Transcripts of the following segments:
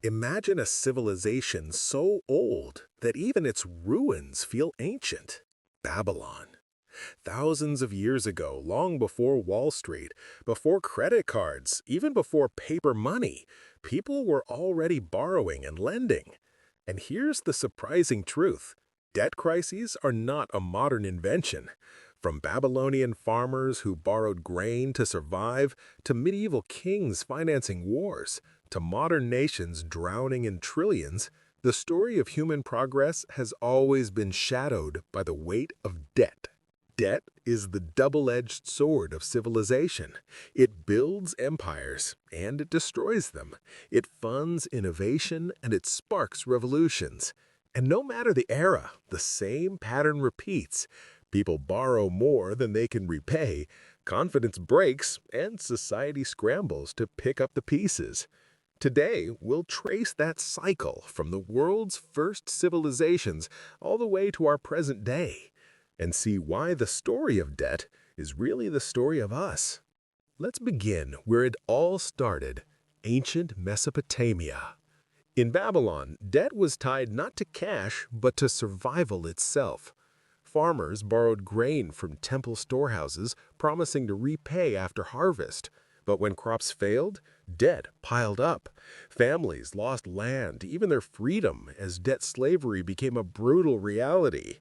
Imagine a civilization so old that even its ruins feel ancient. Babylon. Thousands of years ago, long before Wall Street, before credit cards, even before paper money, people were already borrowing and lending. And here's the surprising truth. Debt crises are not a modern invention. From Babylonian farmers who borrowed grain to survive, to medieval kings financing wars, to modern nations drowning in trillions, the story of human progress has always been shadowed by the weight of debt. Debt is the double-edged sword of civilization. It builds empires, and it destroys them. It funds innovation, and it sparks revolutions. And no matter the era, the same pattern repeats. People borrow more than they can repay, confidence breaks, and society scrambles to pick up the pieces. Today, we'll trace that cycle from the world's first civilizations all the way to our present day, and see why the story of debt is really the story of us. Let's begin where it all started, ancient Mesopotamia. In Babylon, debt was tied not to cash, but to survival itself. Farmers borrowed grain from temple storehouses, promising to repay after harvest. But when crops failed, debt piled up. Families lost land, even their freedom, as debt slavery became a brutal reality.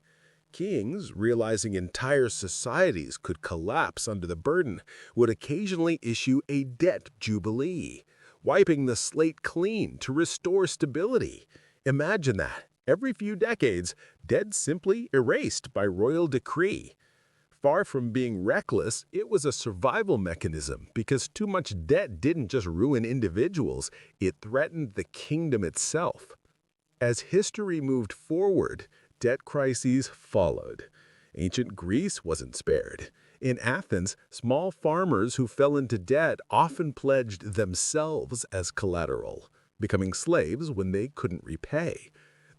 Kings, realizing entire societies could collapse under the burden, would occasionally issue a debt jubilee, wiping the slate clean to restore stability. Imagine that. Every few decades, debt simply erased by royal decree. Far from being reckless, it was a survival mechanism because too much debt didn't just ruin individuals, it threatened the kingdom itself. As history moved forward, debt crises followed. Ancient Greece wasn't spared. In Athens, small farmers who fell into debt often pledged themselves as collateral, becoming slaves when they couldn't repay.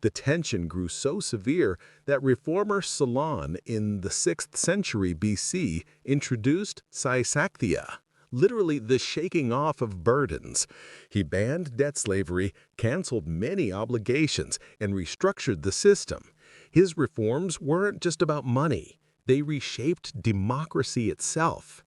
The tension grew so severe that reformer Solon in the 6th century BC introduced Saisakthia, literally the shaking off of burdens. He banned debt slavery, canceled many obligations, and restructured the system. His reforms weren't just about money. They reshaped democracy itself.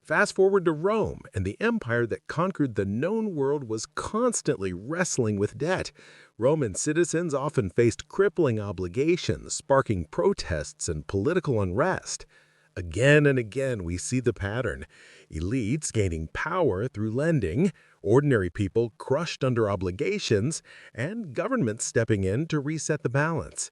Fast forward to Rome, and the empire that conquered the known world was constantly wrestling with debt. Roman citizens often faced crippling obligations, sparking protests and political unrest. Again and again, we see the pattern. Elites gaining power through lending, ordinary people crushed under obligations, and governments stepping in to reset the balance.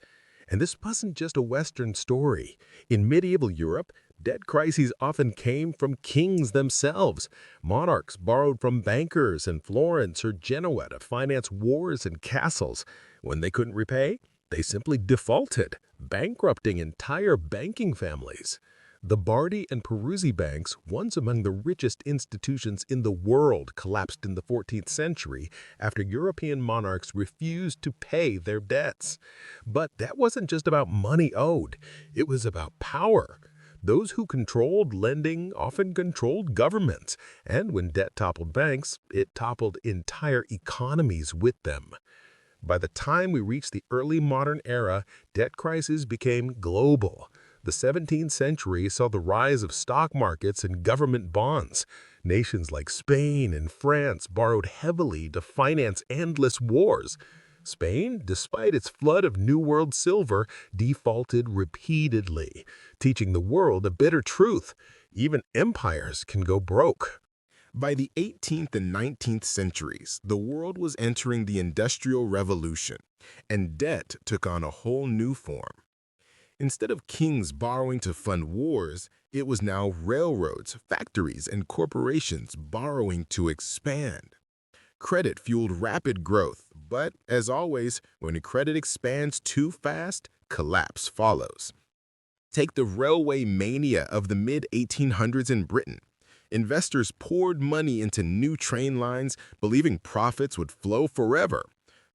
And this wasn't just a Western story. In medieval Europe, debt crises often came from kings themselves. Monarchs borrowed from bankers in Florence or Genoa to finance wars and castles. When they couldn't repay, they simply defaulted, bankrupting entire banking families. The Bardi and Peruzzi banks, once among the richest institutions in the world, collapsed in the 14th century after European monarchs refused to pay their debts. But that wasn't just about money owed, it was about power. Those who controlled lending often controlled governments, and when debt toppled banks, it toppled entire economies with them. By the time we reached the early modern era, debt crises became global. The 17th century saw the rise of stock markets and government bonds. Nations like Spain and France borrowed heavily to finance endless wars. Spain, despite its flood of New World silver, defaulted repeatedly, teaching the world a bitter truth. Even empires can go broke. By the 18th and 19th centuries, the world was entering the Industrial Revolution, and debt took on a whole new form. Instead of kings borrowing to fund wars, it was now railroads, factories, and corporations borrowing to expand. Credit fueled rapid growth, but as always, when credit expands too fast, collapse follows. Take the railway mania of the mid-1800s in Britain. Investors poured money into new train lines, believing profits would flow forever.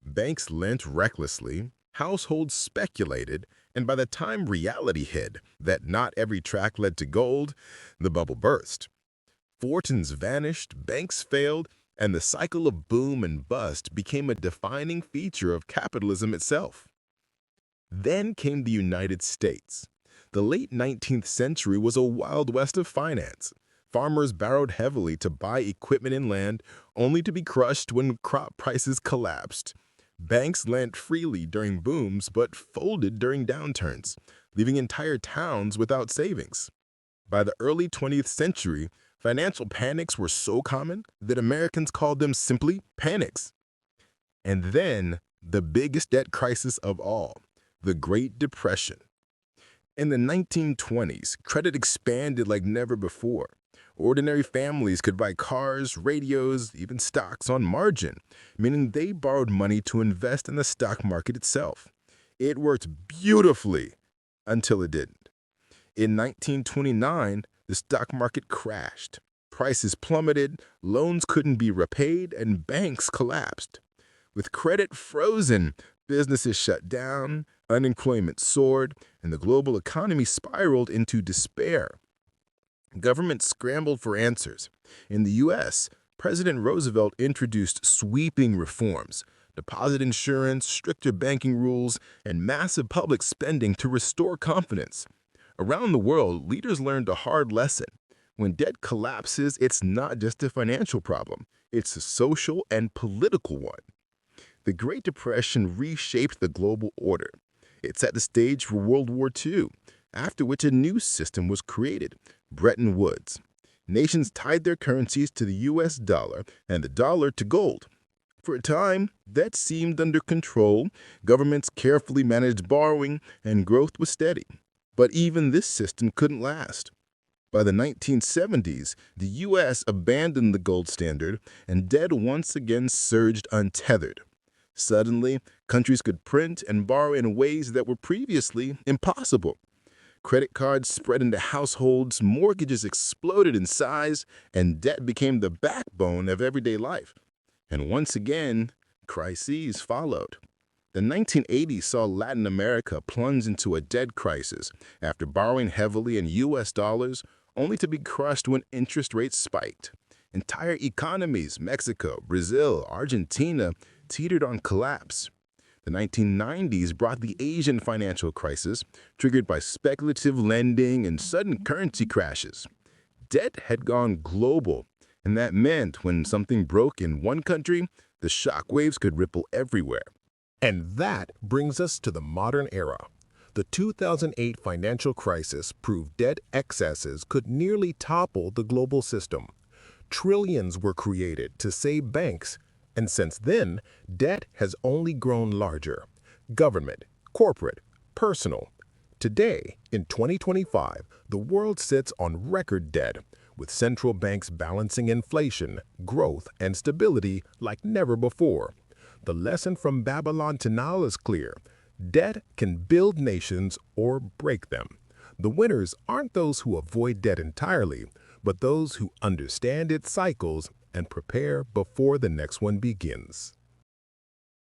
Banks lent recklessly, households speculated, and by the time reality hit that not every track led to gold, the bubble burst. Fortunes vanished, banks failed, And the cycle of boom and bust became a defining feature of capitalism itself. Then came the United States. The late 19th century was a wild west of finance. Farmers borrowed heavily to buy equipment and land, only to be crushed when crop prices collapsed. Banks lent freely during booms but folded during downturns, leaving entire towns without savings. By the early 20th century, financial panics were so common that Americans called them simply panics. And then, the biggest debt crisis of all, the Great Depression. In the 1920s, credit expanded like never before. Ordinary families could buy cars, radios, even stocks on margin, meaning they borrowed money to invest in the stock market itself. It worked beautifully until it didn't. In 1929, the stock market crashed. Prices plummeted, loans couldn't be repaid, and banks collapsed. With credit frozen, businesses shut down, unemployment soared, and the global economy spiraled into despair. Governments scrambled for answers. In the U.S., President Roosevelt introduced sweeping reforms, deposit insurance, stricter banking rules, and massive public spending to restore confidence. Around the world, leaders learned a hard lesson. When debt collapses, it's not just a financial problem, it's a social and political one. The Great Depression reshaped the global order. It set the stage for World War II, after which a new system was created, Bretton Woods. Nations tied their currencies to the US dollar and the dollar to gold. For a time, that seemed under control, governments carefully managed borrowing, and growth was steady. But even this system couldn't last. By the 1970s, the US abandoned the gold standard, and debt once again surged untethered. Suddenly, countries could print and borrow in ways that were previously impossible. Credit cards spread into households, mortgages exploded in size, and debt became the backbone of everyday life. And once again, crises followed. The 1980s saw Latin America plunge into a debt crisis after borrowing heavily in US dollars, only to be crushed when interest rates spiked. Entire economies, Mexico, Brazil, Argentina, teetered on collapse. The 1990s brought the Asian financial crisis, triggered by speculative lending and sudden currency crashes. Debt had gone global, and that meant when something broke in one country, the shockwaves could ripple everywhere. And that brings us to the modern era. The 2008 financial crisis proved debt excesses could nearly topple the global system. Trillions were created to save banks, and since then, debt has only grown larger. Government, corporate, personal. Today, in 2025, the world sits on record debt, with central banks balancing inflation, growth, and stability like never before. The lesson from Babylon to now is clear. Debt can build nations or break them. The winners aren't those who avoid debt entirely, but those who understand its cycles and prepare before the next one begins.